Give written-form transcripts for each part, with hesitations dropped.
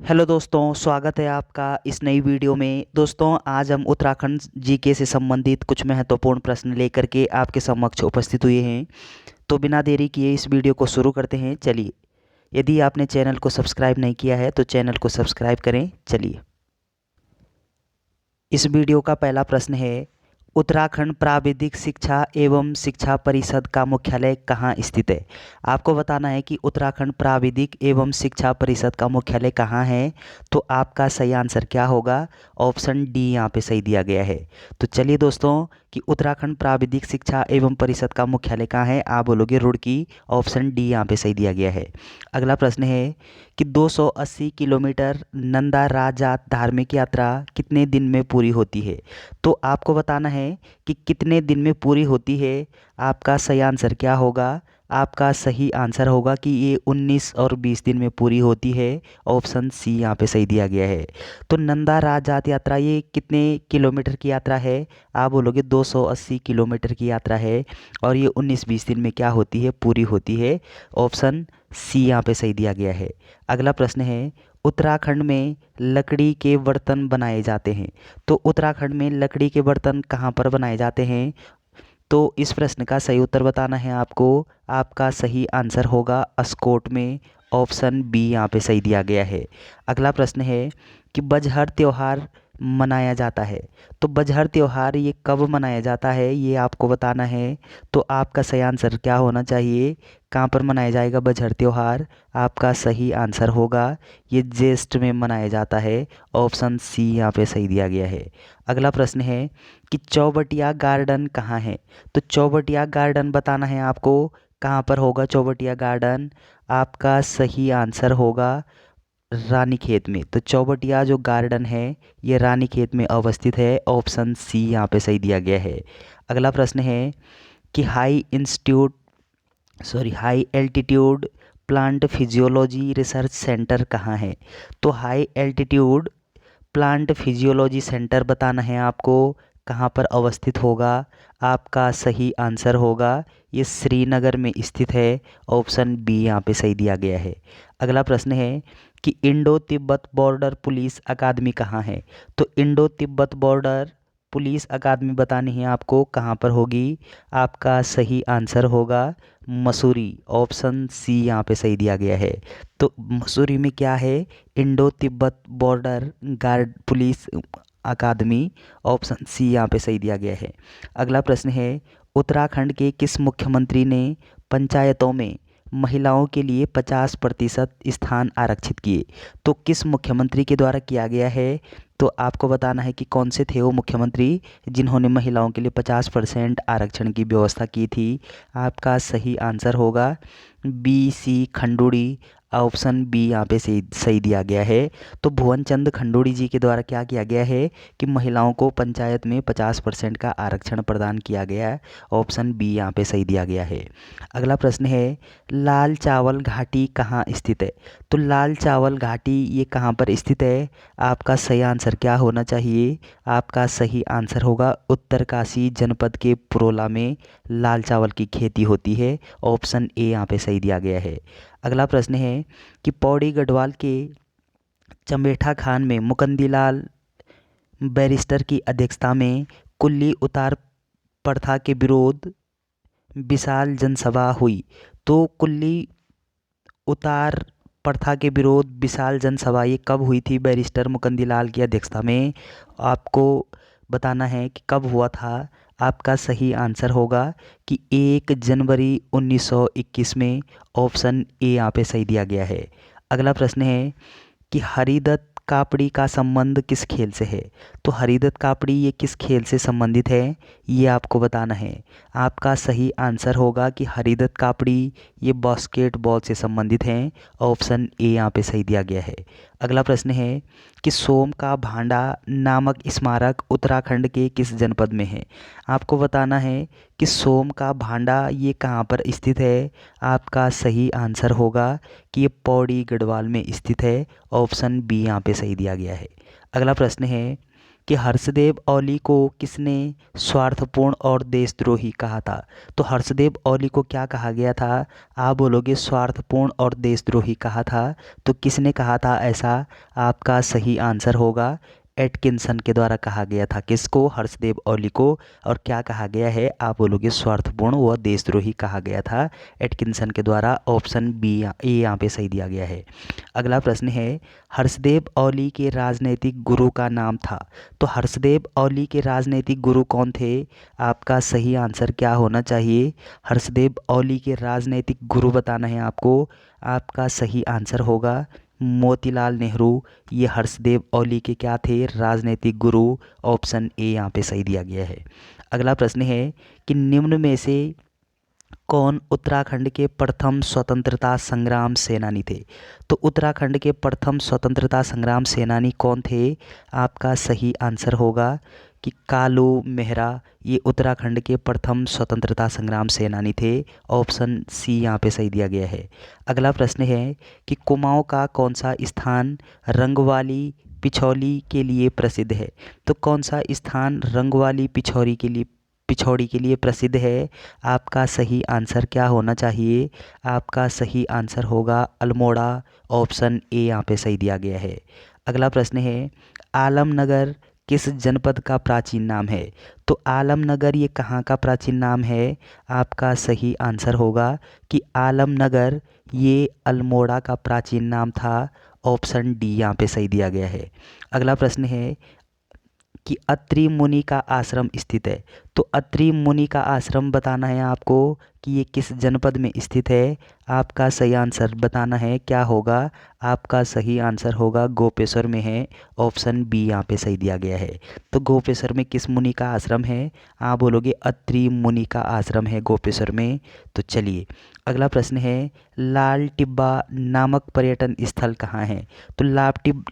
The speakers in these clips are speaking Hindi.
हेलो दोस्तों, स्वागत है आपका इस नई वीडियो में। दोस्तों, आज हम उत्तराखंड जीके से संबंधित कुछ महत्वपूर्ण प्रश्न लेकर के आपके समक्ष उपस्थित हुए हैं। तो बिना देरी किए इस वीडियो को शुरू करते हैं। चलिए, यदि आपने चैनल को सब्सक्राइब नहीं किया है तो चैनल को सब्सक्राइब करें। चलिए, इस वीडियो का पहला प्रश्न है, उत्तराखंड प्राविधिक शिक्षा एवं शिक्षा परिषद का मुख्यालय कहाँ स्थित है। आपको बताना है कि उत्तराखंड प्राविधिक एवं शिक्षा परिषद का मुख्यालय कहाँ है। तो आपका सही आंसर क्या होगा? ऑप्शन डी यहाँ पे सही दिया गया है। तो चलिए दोस्तों, कि उत्तराखंड प्राविधिक शिक्षा एवं परिषद का मुख्यालय कहाँ है, आप बोलोगे रुड़की। ऑप्शन डी यहाँ पे सही दिया गया है। अगला प्रश्न है कि 280 किलोमीटर नंदा राजात धार्मिक यात्रा कितने दिन में पूरी होती है। तो आपको बताना है कि कितने दिन में पूरी होती है। आपका सही आंसर क्या होगा? आपका सही आंसर होगा कि ये 19 और 20 दिन में पूरी होती है। ऑप्शन सी यहाँ पे सही दिया गया है। तो नंदा राजात यात्रा ये कितने किलोमीटर की यात्रा है? आप बोलोगे 280 किलोमीटर की यात्रा है और ये 19-20 दिन में क्या होती है? पूरी होती है। ऑप्शन सी यहाँ पे सही दिया गया है। अगला प्रश्न है, उत्तराखंड में लकड़ी के बर्तन बनाए जाते हैं। तो उत्तराखंड में लकड़ी के बर्तन कहाँ पर बनाए जाते हैं? तो इस प्रश्न का सही उत्तर बताना है आपको। आपका सही आंसर होगा अस्कोट में। ऑप्शन बी यहाँ पे सही दिया गया है। अगला प्रश्न है कि बजहर त्योहार मनाया जाता है। तो बजहर त्योहार ये कब मनाया जाता है, ये आपको बताना है। तो आपका सही आंसर क्या होना चाहिए? कहाँ पर मनाया जाएगा बजहर त्योहार? आपका सही आंसर होगा ये ज्येष्ठ में मनाया जाता है। ऑप्शन सी यहाँ पे सही दिया गया है। अगला प्रश्न है कि चौबटिया गार्डन कहाँ है। तो चौबटिया गार्डन बताना है आपको। कहाँ पर होगा चौबटिया गार्डन? आपका सही आंसर होगा रानीखेत में। तो चौबटिया जो गार्डन है ये रानीखेत में अवस्थित है। ऑप्शन सी यहाँ पे सही दिया गया है। अगला प्रश्न है कि high altitude plant physiology research centre कहाँ है। तो high altitude plant physiology centre बताना है आपको। कहाँ पर अवस्थित होगा? आपका सही आंसर होगा ये श्रीनगर में स्थित है। ऑप्शन बी यहाँ पे सही दिया गया है। अगला प्रश्न है कि इंडो तिब्बत बॉर्डर पुलिस अकादमी कहाँ है। तो इंडो तिब्बत बॉर्डर पुलिस अकादमी बतानी है आपको। कहाँ पर होगी? आपका सही आंसर होगा मसूरी। ऑप्शन सी यहाँ पे सही दिया गया है। तो मसूरी में क्या है? Indo Tibet border guard police अकादमी। ऑप्शन सी यहाँ पे सही दिया गया है। अगला प्रश्न है, उत्तराखंड के किस मुख्यमंत्री ने पंचायतों में महिलाओं के लिए 50% स्थान आरक्षित किए। तो किस मुख्यमंत्री के द्वारा किया गया है? तो आपको बताना है कि कौन से थे वो मुख्यमंत्री जिन्होंने महिलाओं के लिए 50% आरक्षण की व्यवस्था की थी। आपका सही आंसर होगा B C Khanduri. Option B यहाँ पे सही सही दिया गया है। तो भुवन चंद खंडूड़ी जी के द्वारा क्या किया गया है कि महिलाओं को पंचायत में 50% का आरक्षण प्रदान किया गया है। ऑप्शन बी यहाँ पे सही दिया गया है। अगला प्रश्न है, लाल चावल घाटी कहाँ स्थित है। तो लाल चावल घाटी ये कहाँ पर स्थित है? आपका सही आंसर क्या होना चाहिए? आपका सही आंसर होगा उत्तरकाशी जनपद के पुरोला में लाल चावल की खेती होती है। ऑप्शन ए यहाँ पे सही दिया गया है। अगला प्रश्न है कि पौड़ी गढ़वाल के चमेठा खान में मुकंदीलाल बैरिस्टर की अध्यक्षता में कुल्ली उतार प्रथा के विरोध विशाल जनसभा हुई। तो कुल्ली उतार प्रथा के विरोध विशाल जनसभा ये कब हुई थी? बैरिस्टर मुकंदीलाल की अध्यक्षता में। आपको बताना है कि कब हुआ था। आपका सही आंसर होगा कि 1 जनवरी 1921 में। ऑप्शन ए यहाँ पे सही दिया गया है। अगला प्रश्न है कि हरिदत्त कापड़ी का संबंध किस खेल से है। तो हरिदत्त कापड़ी ये किस खेल से संबंधित है, ये आपको बताना है। आपका सही आंसर होगा कि हरिदत्त कापड़ी ये बास्केटबॉल से संबंधित हैं। ऑप्शन ए यहाँ पे सही दिया गया है। अगला प्रश्न है कि सोम का भांडा नामक स्मारक उत्तराखंड के किस जनपद में है। आपको बताना है कि सोम का भांडा ये कहाँ पर स्थित है। आपका सही आंसर होगा कि ये पौड़ी गढ़वाल में स्थित है। ऑप्शन बी यहाँ पे सही दिया गया है। अगला प्रश्न है कि हर्षदेव औली को किसने स्वार्थपूर्ण और देशद्रोही कहा था? तो हर्षदेव औली को क्या कहा गया था? आप बोलोगे स्वार्थपूर्ण और देशद्रोही कहा था। तो किसने कहा था ऐसा? आपका सही आंसर होगा एटकिंसन के द्वारा कहा गया था। किसको? हर्षदेव औली को। और क्या कहा गया है? आप बोलोगे स्वार्थपूर्ण व देशद्रोही कहा गया था एटकिंसन के द्वारा। ऑप्शन बी ए यहाँ पे सही दिया गया है। अगला प्रश्न है, हर्षदेव औली के राजनैतिक गुरु का नाम था। तो हर्षदेव औली के राजनैतिक गुरु कौन थे? आपका सही आंसर क्या होना चाहिए? हर्षदेव औली के राजनैतिक गुरु बताना है आपको। आपका सही आंसर होगा मोतीलाल नेहरू। ये हर्षदेव औली के क्या थे? राजनैतिक गुरु। ऑप्शन ए यहाँ पे सही दिया गया है। अगला प्रश्न है कि निम्न में से कौन उत्तराखंड के प्रथम स्वतंत्रता संग्राम सेनानी थे? तो उत्तराखंड के प्रथम स्वतंत्रता संग्राम सेनानी कौन थे? आपका सही आंसर होगा कि कालू मेहरा। ये उत्तराखंड के प्रथम स्वतंत्रता संग्राम सेनानी थे। ऑप्शन सी यहाँ पे सही दिया गया है। अगला प्रश्न है कि कुमाऊं का कौन सा स्थान रंगवाली पिछौली के लिए प्रसिद्ध है? तो कौन सा स्थान रंगवाली पिछौड़ी के लिए प्रसिद्ध है? आपका सही आंसर क्या होना चाहिए? आपका सही आंसर होगा अल्मोड़ा। ऑप्शन ए यहाँ पे सही दिया गया है। अगला प्रश्न है, आलमनगर किस जनपद का प्राचीन नाम है? तो आलमनगर ये कहाँ का प्राचीन नाम है? आपका सही आंसर होगा कि आलमनगर ये अल्मोड़ा का प्राचीन नाम था। ऑप्शन डी यहाँ पे सही दिया गया है। अगला प्रश्न है कि अत्रि मुनि का आश्रम स्थित है। तो अत्रि मुनि का आश्रम बताना है आपको कि ये किस जनपद में स्थित है। आपका सही आंसर बताना है, क्या होगा? आपका सही आंसर होगा गोपेश्वर में है। ऑप्शन बी यहाँ पे सही दिया गया है। तो गोपेश्वर में किस मुनि का आश्रम है? आप बोलोगे अत्रि मुनि का आश्रम है गोपेश्वर में। तो चलिए अगला प्रश्न है, लाल टिब्बा नामक पर्यटन स्थल कहाँ है? तो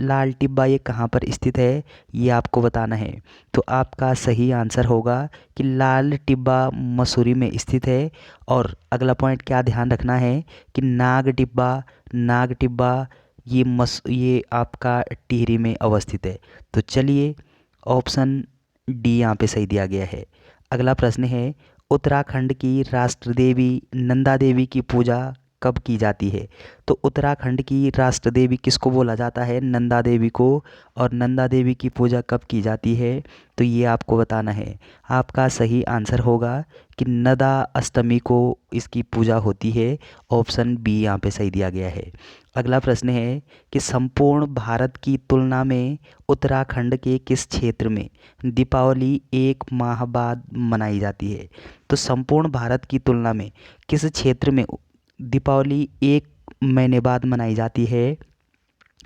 लाल टिब्बा ये कहाँ पर स्थित है? ये आपको बताना है। तो आपका सही आंसर होगा कि लाल टिब्बा मसूरी में स्थित है। और अगला पॉइंट क्या ध्यान रखना है कि नाग टिब्बा ये आपका टिहरी में अवस्थित है। तो चलिए ऑप्शन डी यहाँ पे सही दिया गया है। अगला प्रश्न है, उत्तराखंड की राष्ट्र देवी नंदा देवी की पूजा कब की जाती है? तो उत्तराखंड की राष्ट्र देवी किसको बोला जाता है? नंदा देवी को। और नंदा देवी की पूजा कब की जाती है? तो ये आपको बताना है। आपका सही आंसर होगा कि नदा अष्टमी को इसकी पूजा होती है। ऑप्शन बी यहाँ पे सही दिया गया है। अगला प्रश्न है कि संपूर्ण भारत की तुलना में उत्तराखंड के किस क्षेत्र में दीपावली एक माह बाद मनाई जाती है? तो संपूर्ण भारत की तुलना में किस क्षेत्र में दीपावली एक महीने बाद मनाई जाती है?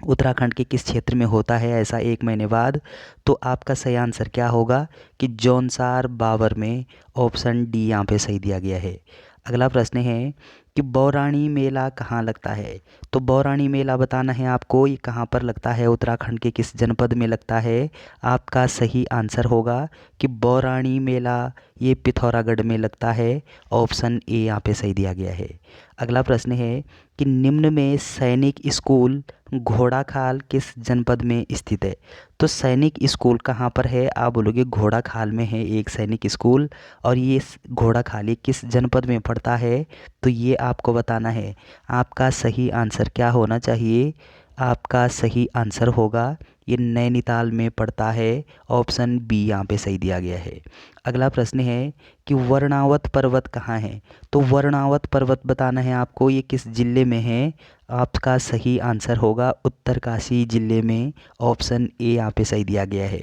उत्तराखंड के किस क्षेत्र में होता है ऐसा एक महीने बाद? तो आपका सही आंसर क्या होगा कि जौनसार बावर में। ऑप्शन डी यहाँ पे सही दिया गया है। अगला प्रश्न है कि बौराणी मेला कहाँ लगता है? तो बौराणी मेला बताना है आपको, ये कहाँ पर लगता है? उत्तराखंड के किस जनपद में लगता है? आपका सही आंसर होगा कि बौराणी मेला ये पिथौरागढ़ में लगता है। ऑप्शन ए यहाँ पे सही दिया गया है। अगला प्रश्न है कि निम्न में सैनिक स्कूल घोड़ाखाल किस जनपद में स्थित है? तो सैनिक स्कूल कहाँ पर है? आप बोलोगे घोड़ाखाल में है एक सैनिक स्कूल। और ये घोड़ाखाल ये किस जनपद में पड़ता है? तो ये आपको बताना है। आपका सही आंसर क्या होना चाहिए? आपका सही आंसर होगा ये नैनीताल में पड़ता है। ऑप्शन बी यहाँ पे सही दिया गया है। अगला प्रश्न है कि वर्णावत पर्वत कहाँ है? तो वर्णावत पर्वत बताना है आपको, ये किस जिले में है? आपका सही आंसर होगा उत्तरकाशी जिले में। ऑप्शन ए यहाँ पे सही दिया गया है।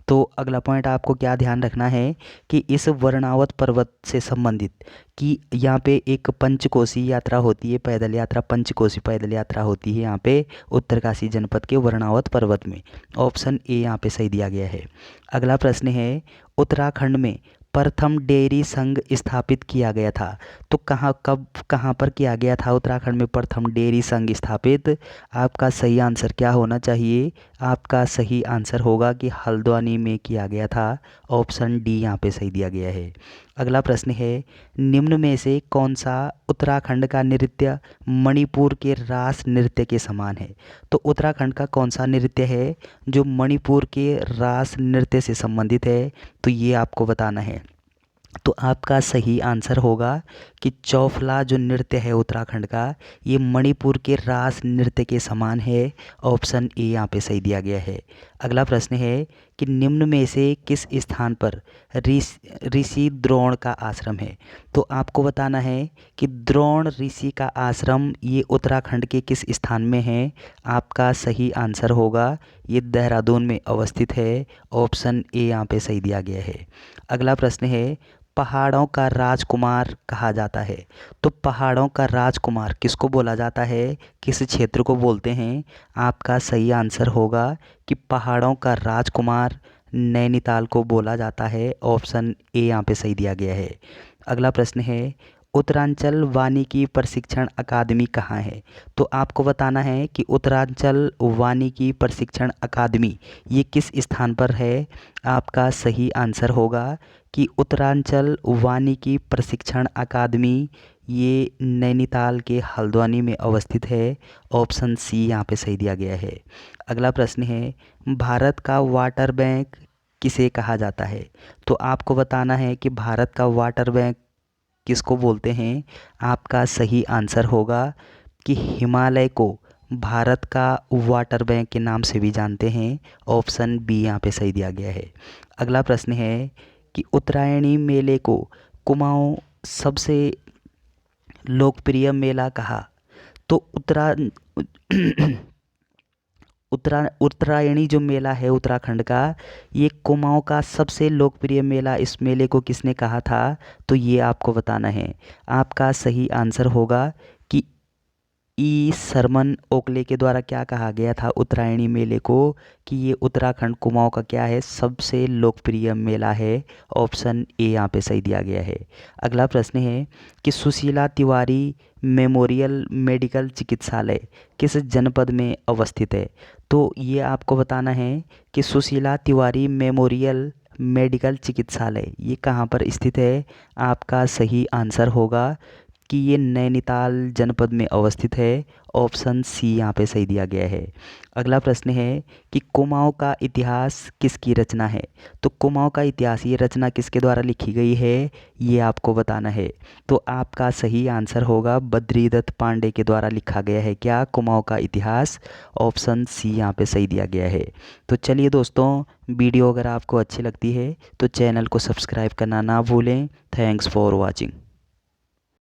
तो अगला पॉइंट आपको क्या ध्यान रखना है कि इस वर्णावत पर्वत से संबंधित कि यहाँ पे एक पंचकोशी यात्रा होती है, पैदल यात्रा, पंचकोशी पैदल यात्रा होती है यहाँ पे उत्तरकाशी जनपद के वर्णावत पर्वत में। ऑप्शन ए यहाँ पे सही दिया गया है। अगला प्रश्न है, उत्तराखंड में प्रथम डेयरी संघ स्थापित किया गया था। तो कहाँ पर किया गया था उत्तराखंड में प्रथम डेयरी संघ स्थापित? आपका सही आंसर क्या होना चाहिए? आपका सही आंसर होगा कि हल्द्वानी में किया गया था। ऑप्शन डी यहाँ पे सही दिया गया है। अगला प्रश्न है, निम्न में से कौन सा उत्तराखंड का नृत्य मणिपुर के रास नृत्य के समान है? तो उत्तराखंड का कौन सा नृत्य है जो मणिपुर के रास नृत्य से संबंधित है? तो ये आपको बताना है। तो आपका सही आंसर होगा कि चौफला जो नृत्य है उत्तराखंड का, ये मणिपुर के रास नृत्य के समान है। ऑप्शन ए यहाँ पे सही दिया गया है। अगला प्रश्न है कि निम्न में से किस स्थान पर ऋषि द्रोण का आश्रम है? तो आपको बताना है कि द्रोण ऋषि का आश्रम ये उत्तराखंड के किस स्थान में है? आपका सही आंसर होगा ये देहरादून में अवस्थित है। ऑप्शन ए यहाँ पे सही दिया गया है। अगला प्रश्न है, पहाड़ों का राजकुमार कहा जाता है। तो पहाड़ों का राजकुमार किसको बोला जाता है, किस क्षेत्र को बोलते हैं? आपका सही आंसर होगा कि पहाड़ों का राजकुमार नैनीताल को बोला जाता है। ऑप्शन ए यहाँ पे सही दिया गया है। अगला प्रश्न है, उत्तरांचल वानिकी प्रशिक्षण अकादमी कहाँ है? तो आपको बताना है कि उत्तरांचल वानिकी प्रशिक्षण अकादमी ये किस स्थान पर है? आपका सही आंसर होगा कि उत्तरांचल वानिकी प्रशिक्षण अकादमी ये नैनीताल के हल्द्वानी में अवस्थित है। ऑप्शन सी यहाँ पे सही दिया गया है। अगला प्रश्न है, भारत का वाटर बैंक किसे कहा जाता है? तो आपको बताना है कि भारत का वाटर बैंक किसको बोलते हैं? आपका सही आंसर होगा कि हिमालय को भारत का वाटर बैंक के नाम से भी जानते हैं। ऑप्शन बी यहाँ पे सही दिया गया है। अगला प्रश्न है कि उत्तरायणी मेले को कुमाऊं सबसे लोकप्रिय मेला कहा। तो उत्तरायणी जो मेला है उत्तराखंड का, ये कुमाऊं का सबसे लोकप्रिय मेला, इस मेले को किसने कहा था? तो ये आपको बताना है। आपका सही आंसर होगा कि ई सरमन ओकले के द्वारा क्या कहा गया था उत्तरायणी मेले को, कि ये उत्तराखंड कुमाऊं का क्या है, सबसे लोकप्रिय मेला है। ऑप्शन ए यहाँ पे सही दिया गया है। अगला प्रश्न है कि सुशीला तिवारी मेमोरियल मेडिकल चिकित्सालय किस जनपद में अवस्थित है? तो ये आपको बताना है कि सुशीला तिवारी मेमोरियल मेडिकल चिकित्सालय ये कहाँ पर स्थित है? आपका सही आंसर होगा कि ये नैनीताल जनपद में अवस्थित है। ऑप्शन सी यहाँ पे सही दिया गया है। अगला प्रश्न है कि कुमाऊं का इतिहास किसकी रचना है? तो कुमाऊं का इतिहास ये रचना किसके द्वारा लिखी गई है, ये आपको बताना है। तो आपका सही आंसर होगा बद्रीदत्त पांडे के द्वारा लिखा गया है क्या कुमाऊं का इतिहास? ऑप्शन सी यहाँ पे सही दिया गया है। तो चलिए दोस्तों, वीडियो अगर आपको अच्छी लगती है तो चैनल को सब्सक्राइब करना ना भूलें। Thanks for watching.